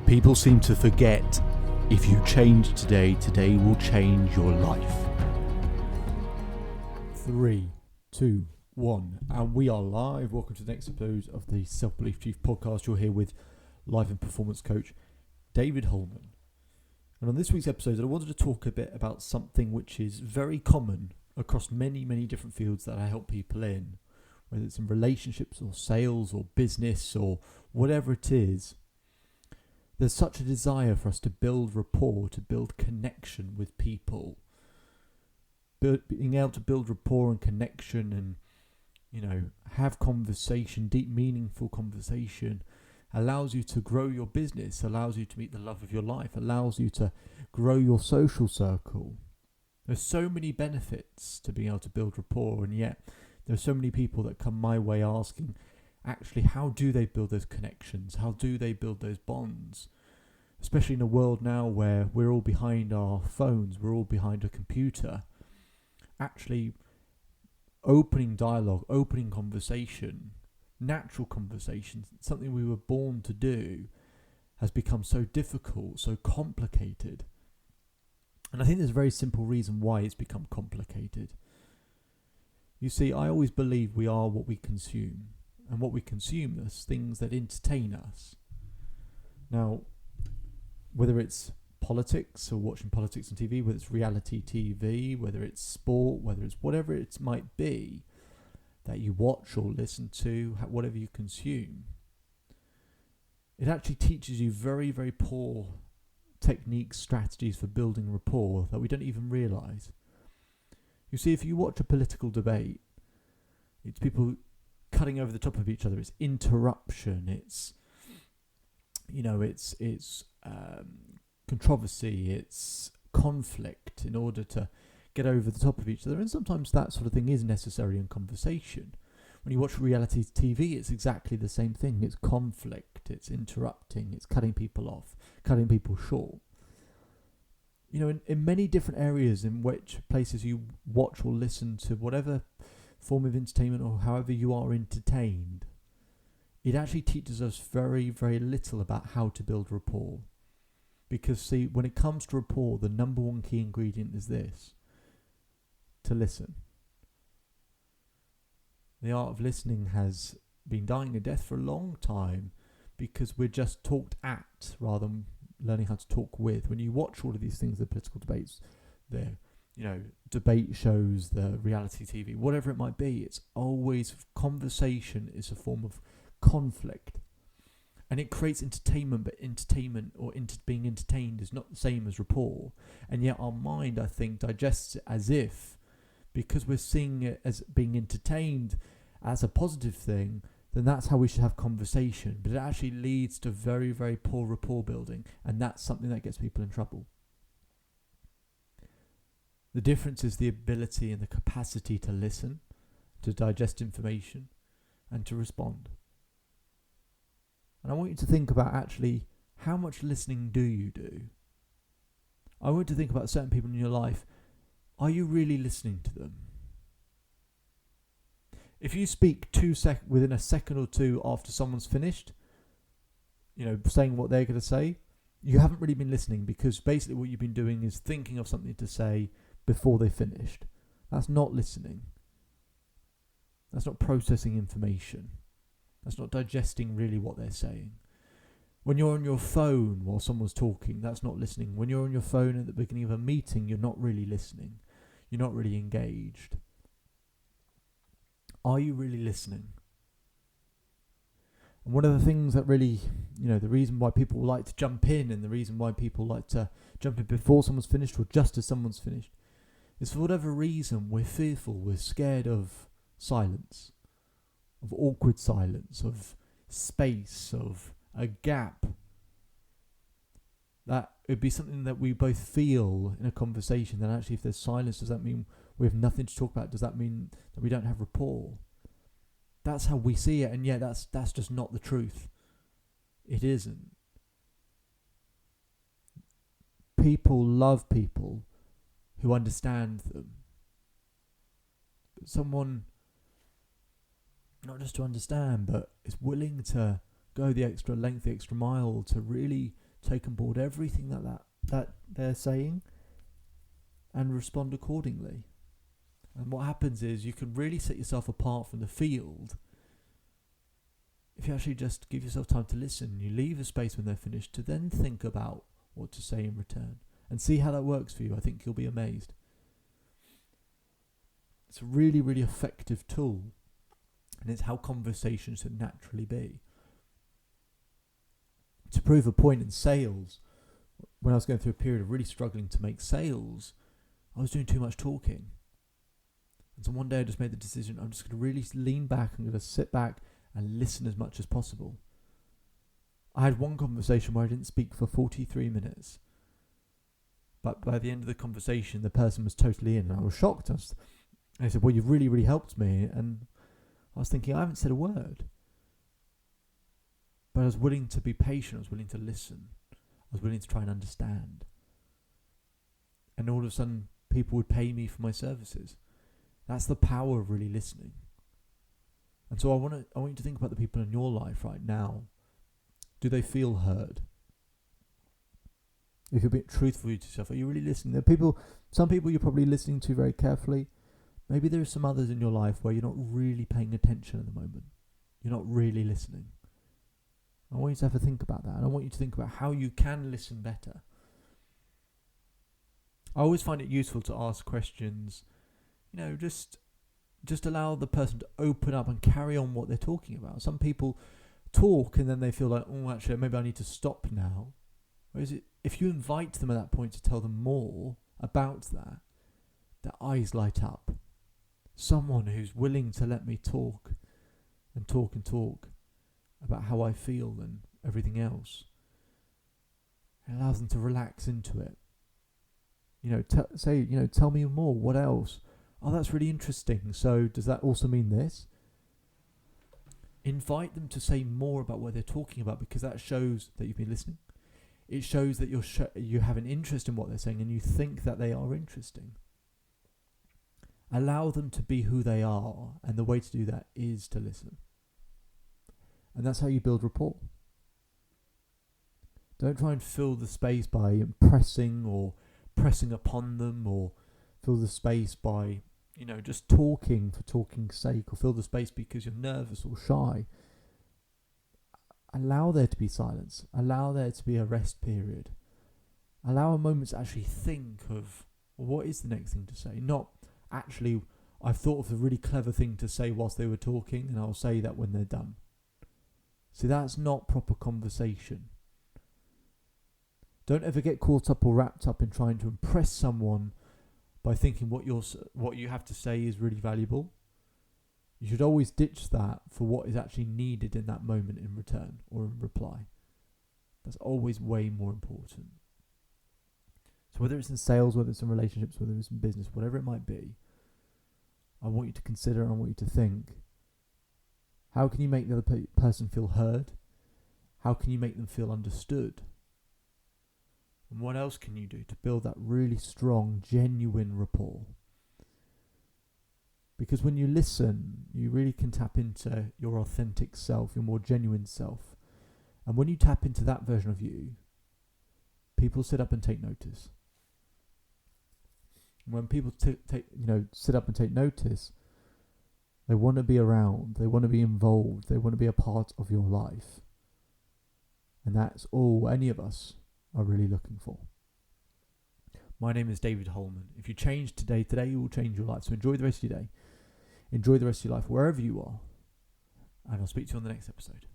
People seem to forget, if you change today, today will change your life. 3, 2, 1, and we are live. Welcome to the next episode of the Self-Belief Chief podcast. You're here with life and performance coach David Hulman. And on this week's episode, I wanted to talk a bit about something which is very common across many, many different fields that I help people in, whether it's in relationships or sales or business or whatever it is. There's such a desire for us to build rapport, to build connection with people. Being able to build rapport and connection and, have conversation, deep, meaningful conversation, allows you to grow your business, allows you to meet the love of your life, allows you to grow your social circle. There's so many benefits to being able to build rapport, and yet there's so many people that come my way asking, actually, how do they build those connections? How do they build those bonds? Especially in a world now where we're all behind our phones, we're all behind a computer. Actually, opening dialogue, opening conversation, natural conversation, something we were born to do, has become so difficult, so complicated. And I think there's a very simple reason why it's become complicated. You see, I always believe we are what we consume. And what we consume is things that entertain us. Now, whether it's politics or watching politics on TV, whether it's reality TV, whether it's sport, whether it's whatever it might be that you watch or listen to, whatever you consume, it actually teaches you very, very poor techniques, strategies for building rapport that we don't even realise. You see, if you watch a political debate, it's people cutting over the top of each other. It's interruption. It's controversy. It's conflict in order to get over the top of each other. And sometimes that sort of thing is necessary in conversation. When you watch reality TV, it's exactly the same thing. It's conflict. It's interrupting. It's cutting people off, cutting people short. In many different areas in which places you watch or listen to whatever form of entertainment or however you are entertained, it actually teaches us very, very little about how to build rapport. Because, see, when it comes to rapport, the number one key ingredient is this: to listen. The art of listening has been dying a death for a long time because we're just talked at rather than learning how to talk with. When you watch all of these things, the political debates, the debate shows, the reality TV, whatever it might be, it's always conversation is a form of conflict. And it creates entertainment, but entertainment or being entertained is not the same as rapport. And yet our mind, I think, digests it as if, because we're seeing it as being entertained as a positive thing, then that's how we should have conversation. But it actually leads to very, very poor rapport building. And that's something that gets people in trouble. The difference is the ability and the capacity to listen, to digest information, and to respond. And I want you to think about actually how much listening do you do? I want you to think about certain people in your life. Are you really listening to them? If you speak within a second or two after someone's finished, saying what they're going to say, you haven't really been listening, because basically what you've been doing is thinking of something to say before they finished. That's not listening. That's not processing information. That's not digesting really what they're saying. When you're on your phone while someone's talking, that's not listening. When you're on your phone at the beginning of a meeting, you're not really listening. You're not really engaged. Are you really listening? And one of the things that really, the reason why people like to jump in, and the reason why people like to jump in before someone's finished or just as someone's finished, is for whatever reason we're fearful, we're scared of silence, of awkward silence, of space, of a gap. That would be something that we both feel in a conversation. That actually, if there's silence, does that mean we have nothing to talk about? Does that mean that we don't have rapport? That's how we see it, and yet that's just not the truth. It isn't. People love people who understand them. But someone, not just to understand, but is willing to go the extra length, the extra mile to really take on board everything that they're saying and respond accordingly. And what happens is you can really set yourself apart from the field if you actually just give yourself time to listen. You leave a space when they're finished to then think about what to say in return and see how that works for you. I think you'll be amazed. It's a really, really effective tool, and it's how conversations should naturally be. To prove a point in sales, when I was going through a period of really struggling to make sales, I was doing too much talking. And so one day I just made the decision, I'm just going to really lean back, I'm going to sit back and listen as much as possible. I had one conversation where I didn't speak for 43 minutes. But by the end of the conversation, the person was totally in, and I was shocked. I said, well, you've really, really helped me. And I was thinking, I haven't said a word. But I was willing to be patient. I was willing to listen. I was willing to try and understand. And all of a sudden, people would pay me for my services. That's the power of really listening. And so I want you to think about the people in your life right now. Do they feel heard? If you're being truthful to yourself, are you really listening? There are some people you're probably listening to very carefully. Maybe there are some others in your life where you're not really paying attention at the moment. You're not really listening. I want you to have a think about that. And I want you to think about how you can listen better. I always find it useful to ask questions, just allow the person to open up and carry on what they're talking about. Some people talk and then they feel like, oh, actually, maybe I need to stop now. Whereas if you invite them at that point to tell them more about that, their eyes light up. Someone who's willing to let me talk and talk and talk about how I feel and everything else. It allows them to relax into it. Tell me more. What else? Oh, that's really interesting. So does that also mean this? Invite them to say more about what they're talking about, because that shows that you've been listening. It shows that you have an interest in what they're saying and you think that they are interesting. Allow them to be who they are, and the way to do that is to listen. And that's how you build rapport. Don't try and fill the space by impressing or pressing upon them, or fill the space by, just talking for talking's sake, or fill the space because you're nervous or shy. Allow there to be silence. Allow there to be a rest period. Allow a moment to actually think of what is the next thing to say. Not actually, I've thought of a really clever thing to say whilst they were talking, and I'll say that when they're done. See, that's not proper conversation. Don't ever get caught up or wrapped up in trying to impress someone by thinking what you have to say is really valuable. You should always ditch that for what is actually needed in that moment in return or in reply. That's always way more important. So whether it's in sales, whether it's in relationships, whether it's in business, whatever it might be, I want you to consider and I want you to think, how can you make the other person feel heard? How can you make them feel understood? And what else can you do to build that really strong, genuine rapport? Because when you listen, you really can tap into your authentic self, your more genuine self. And when you tap into that version of you, people sit up and take notice. When people sit up and take notice, they want to be around, they want to be involved, they want to be a part of your life. And that's all any of us are really looking for. My name is David Hulman. If you change today you will change your life. So enjoy the rest of your day. Enjoy the rest of your life wherever you are. And I'll speak to you on the next episode.